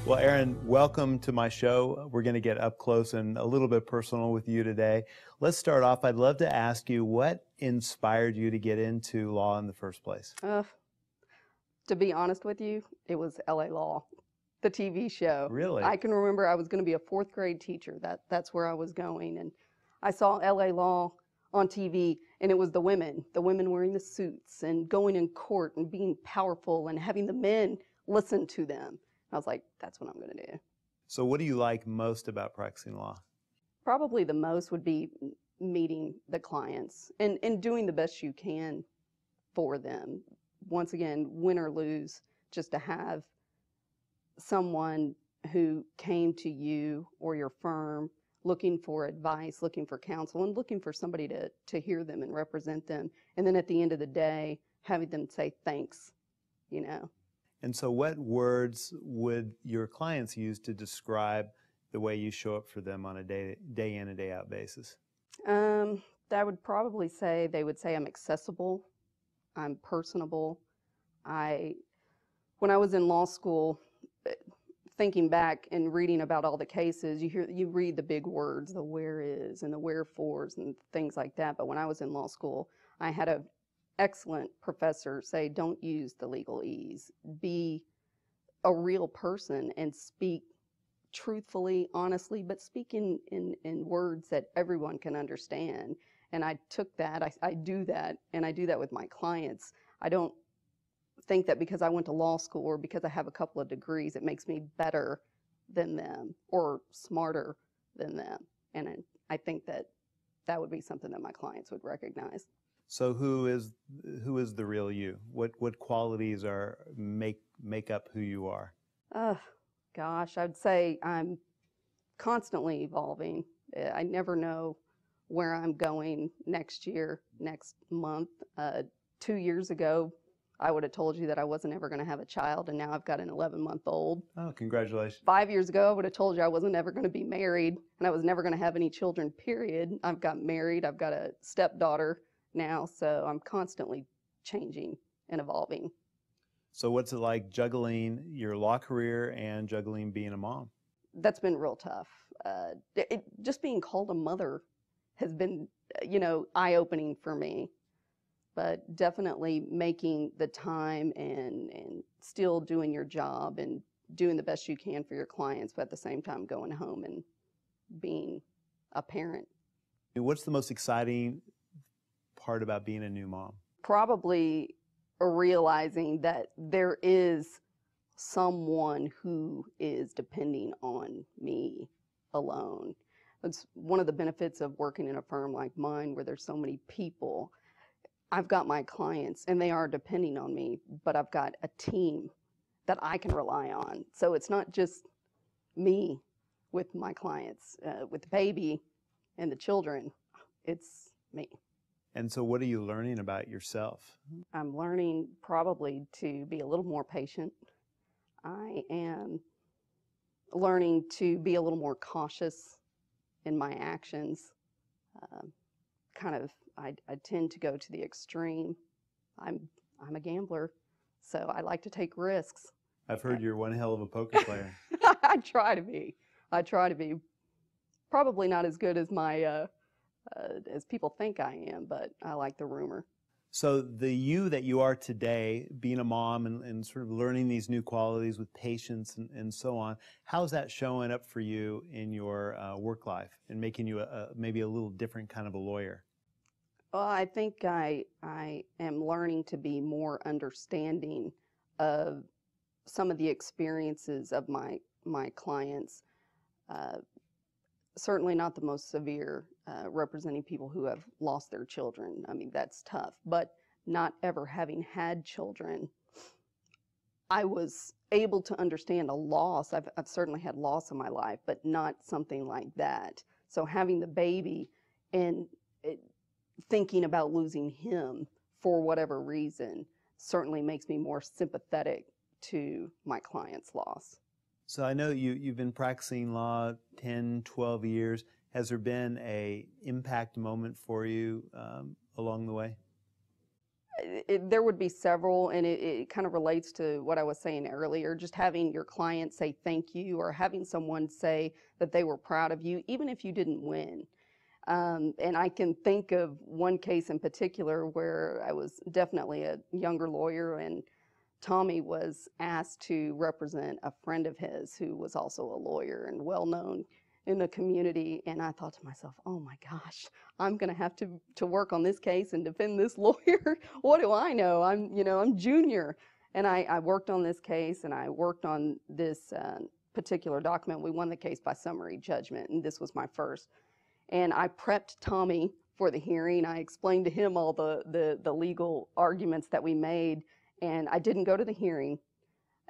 Well, Erin, welcome to my show. We're going to get up close and a little bit personal with you today. Let's start off. I'd love to ask you what inspired you to get into law in the first place? To be honest with you, it was LA Law, the TV show. Really? I can remember I was going to be a fourth grade teacher. That's where I was going, and I saw LA Law on TV, and it was the women wearing the suits and going in court and being powerful and having the men listen to them. I was like, that's what I'm going to do. So what do you like most about practicing law? Probably the most would be meeting the clients and doing the best you can for them. Once again, win or lose, just to have someone who came to you or your firm looking for advice, looking for counsel, and looking for somebody to hear them and represent them. And then at the end of the day, having them say thanks, you know. And so what words would your clients use to describe the way you show up for them on a day in and day out basis? I would probably say they would say I'm accessible, I'm personable. When I was in law school, thinking back and reading about all the cases, you read the big words, the where is and the wherefores and things like that. But when I was in law school, I had an excellent professor say, don't use the legalese. Be a real person and speak truthfully, honestly, but speak in words that everyone can understand. And I took that, I do that, and I do that with my clients. I don't think that because I went to law school or because I have a couple of degrees, it makes me better than them or smarter than them. And I think that that would be something that my clients would recognize. So who is the real you? What qualities make up who you are? Gosh, I'd say I'm constantly evolving. I never know where I'm going next year, next month. 2 years ago, I would have told you that I wasn't ever going to have a child, and now I've got an 11-month-old. Oh, congratulations. 5 years ago, I would have told you I wasn't ever going to be married, and I was never going to have any children, period. I've got married. I've got a stepdaughter now, so I'm constantly changing and evolving. So what's it like juggling your law career and juggling being a mom? That's been real tough. Just being called a mother has been, eye-opening for me. But definitely making the time and still doing your job and doing the best you can for your clients, but at the same time going home and being a parent. What's the most exciting part about being a new mom? Probably realizing that there is someone who is depending on me alone. It's one of the benefits of working in a firm like mine where there's so many people. I've got my clients and they are depending on me, but I've got a team that I can rely on. So it's not just me with my clients, with the baby and the children, it's me. And so what are you learning about yourself? I'm learning probably to be a little more patient. I am learning to be a little more cautious in my actions. I tend to go to the extreme. I'm a gambler, so I like to take risks. I've heard you're one hell of a poker player. I try to be. Probably not as good as my as people think I am, but I like the rumor. So the you that you are today, being a mom and sort of learning these new qualities with patience and so on, how's that showing up for you in your work life and making you maybe a little different kind of a lawyer? Well, I think I am learning to be more understanding of some of the experiences of my clients. Certainly not the most severe, representing people who have lost their children. I mean, that's tough. But not ever having had children, I was able to understand a loss. I've certainly had loss in my life, but not something like that. So having the baby and thinking about losing him for whatever reason certainly makes me more sympathetic to my client's loss. So I know you've been practicing law 10, 12 years. Has there been a impact moment for you along the way? There would be several, and it kind of relates to what I was saying earlier. Just having your client say thank you, or having someone say that they were proud of you, even if you didn't win. And I can think of one case in particular where I was definitely a younger lawyer, and Tommy was asked to represent a friend of his who was also a lawyer and well known in the community. And I thought to myself, oh my gosh, I'm going to have to work on this case and defend this lawyer. What do I know? I'm junior. And I worked on this case, and I worked on this particular document. We won the case by summary judgment, and this was my first. And I prepped Tommy for the hearing. I explained to him all the legal arguments that we made, and I didn't go to the hearing.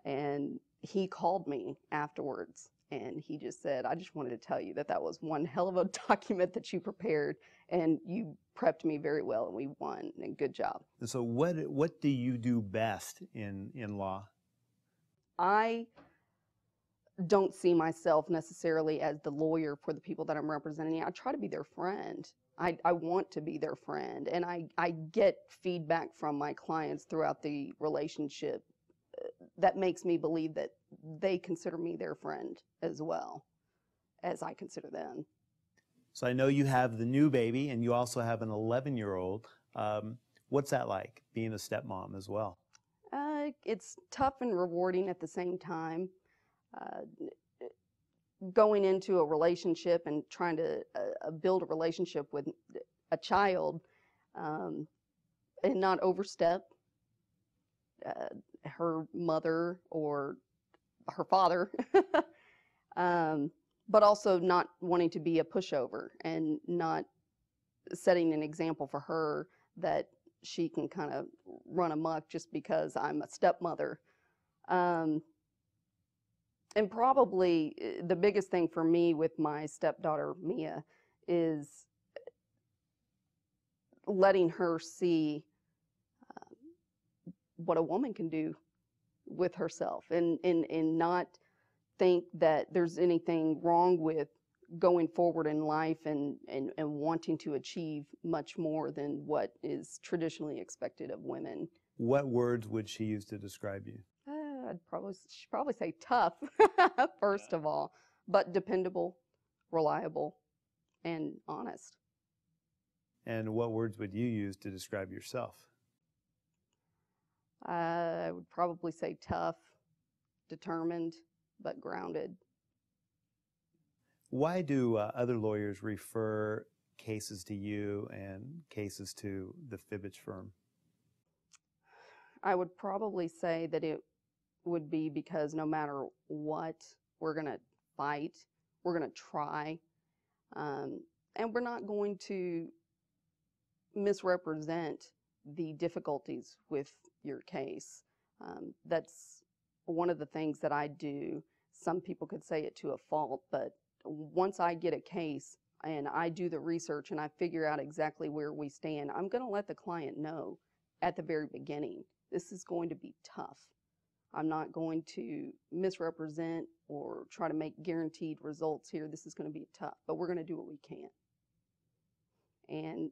And he called me afterwards, and he just said, I just wanted to tell you that that was one hell of a document that you prepared, and you prepped me very well, and we won, and good job. So what do you do best in law? I don't see myself necessarily as the lawyer for the people that I'm representing. I try to be their friend. I want to be their friend, and I get feedback from my clients throughout the relationship that makes me believe that they consider me their friend as well as I consider them. So I know you have the new baby, and you also have an 11-year-old. What's that like, being a stepmom as well? It's tough and rewarding at the same time. Going into a relationship and trying to build a relationship with a child and not overstep her mother or her father, but also not wanting to be a pushover and not setting an example for her that she can kind of run amok just because I'm a stepmother. And probably the biggest thing for me with my stepdaughter, Mia, is letting her see what a woman can do with herself, and not think that there's anything wrong with going forward in life and wanting to achieve much more than what is traditionally expected of women. What words would she use to describe you? She'd probably say tough, first of all, but dependable, reliable, and honest. And what words would you use to describe yourself? I would probably say tough, determined, but grounded. Why do other lawyers refer cases to you and cases to the Fibbage firm? I would probably say that it would be because no matter what, we're going to fight, we're going to try, and we're not going to misrepresent the difficulties with your case. That's one of the things that I do. Some people could say it to a fault, but once I get a case and I do the research and I figure out exactly where we stand, I'm going to let the client know at the very beginning, this is going to be tough. I'm not going to misrepresent or try to make guaranteed results here. This is going to be tough, but we're going to do what we can. And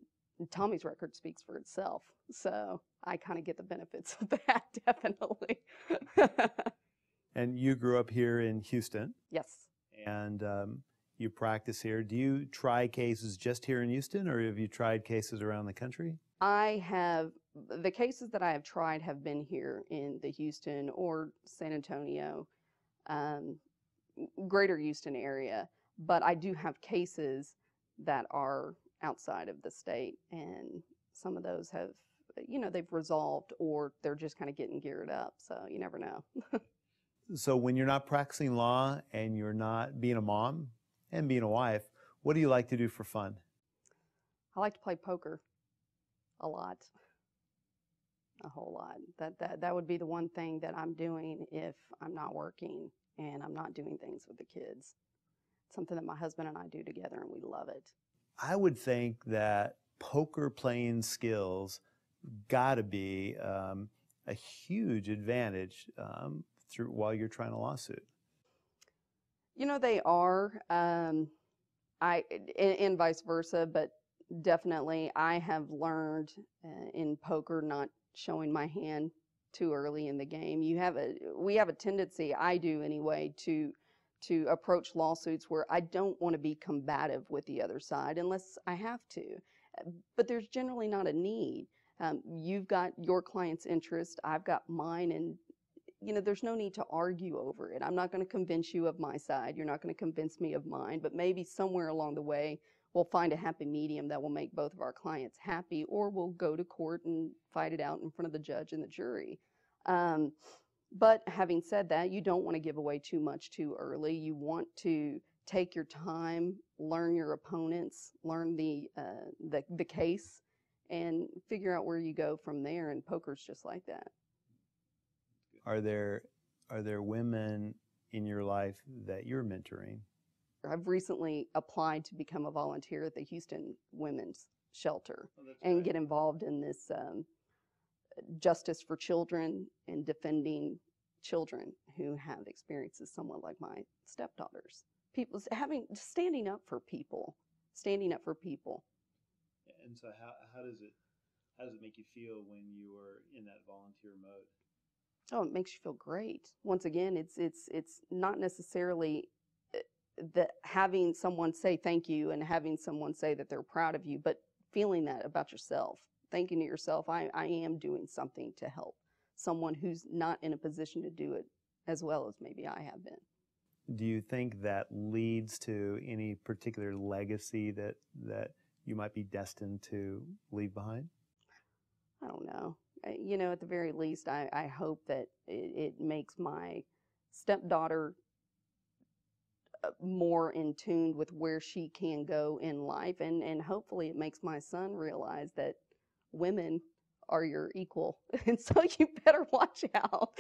Tommy's record speaks for itself, so I kind of get the benefits of that, definitely. And you grew up here in Houston. Yes. And you practice here. Do you try cases just here in Houston, or have you tried cases around the country? The cases that I have tried have been here in the Houston or San Antonio, greater Houston area, but I do have cases that are outside of the state, and some of those have, they've resolved, or they're just kind of getting geared up, so you never know. So when you're not practicing law and you're not being a mom and being a wife, what do you like to do for fun? I like to play poker a lot, a whole lot. That would be the one thing that I'm doing if I'm not working and I'm not doing things with the kids. It's something that my husband and I do together, and we love it. I would think that poker playing skills got to be a huge advantage while you're trying a lawsuit. They are, and vice versa, but definitely I have learned in poker not showing my hand too early in the game. We have a tendency, I do anyway, to approach lawsuits where I don't want to be combative with the other side unless I have to. But there's generally not a need. You've got your client's interest, I've got mine, and there's no need to argue over it. I'm not going to convince you of my side. You're not going to convince me of mine. But maybe somewhere along the way, we'll find a happy medium that will make both of our clients happy, or we'll go to court and fight it out in front of the judge and the jury. But having said that, you don't want to give away too much too early. You want to take your time, learn your opponents, learn the case, and figure out where you go from there. And poker's just like that. Are there women in your life that you're mentoring? I've recently applied to become a volunteer at the Houston Women's Shelter and get involved in this justice for children and defending children who have experiences somewhat like my stepdaughters. People standing up for people. And so how does it make you feel when you are in that volunteer mode? Oh, it makes you feel great. Once again, it's not necessarily that having someone say thank you and having someone say that they're proud of you, but feeling that about yourself, thinking to yourself, I am doing something to help someone who's not in a position to do it as well as maybe I have been. Do you think that leads to any particular legacy that you might be destined to leave behind? I don't know. At the very least, I hope that it makes my stepdaughter more in tune with where she can go in life, and hopefully it makes my son realize that women are your equal, and so you better watch out.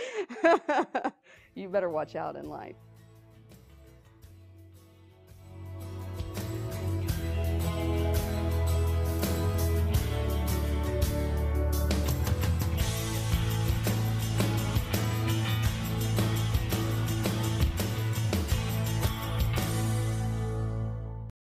You better watch out in life.